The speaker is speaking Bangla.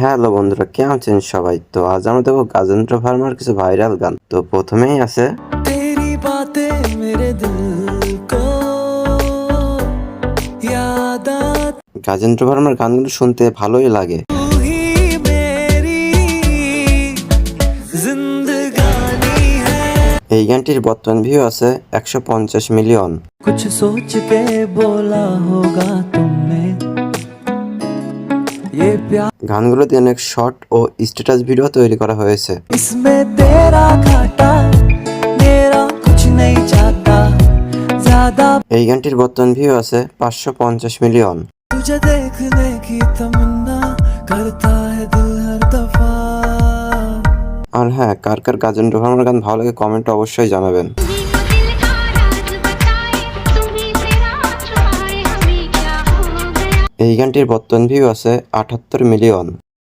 হ্যালো বন্ধুরা, কেমন আছেন সবাই? তো আজ আমরা দেখবো গাজেন্দ্র ভার্মার কিছু ভাইরাল গান। তো প্রথমেই আছে तेरी बातें मेरे दिल को याद आती, গাজেন্দ্র ভার্মার গানগুলো শুনতে ভালোই লাগে। तू ही मेरी जिंदगानी है। এই গানটির বর্তমান ভিউ আছে 150 মিলিয়ন। कुछ सोच के बोला होगा तुमने ये प्यार, গানগুলো দিয়ে অনেক শর্ট ও স্ট্যাটাস ভিডিও তৈরি করা হয়েছে। इसमें तेरा घाटा मेरा कुछ नहीं जाता ज्यादा, এই গানটির বর্তমান ভিউ আছে 550 মিলিয়ন। तुझे देखने की तमन्ना करता है दिल हर दफा। আর হ্যাঁ, কার কার গাজেন্দ্র ভার্মার গান ভালো লাগে কমেন্টে অবশ্যই জানাবেন। এই গানটির বর্তমান ভিউ আছে 78 মিলিয়ন।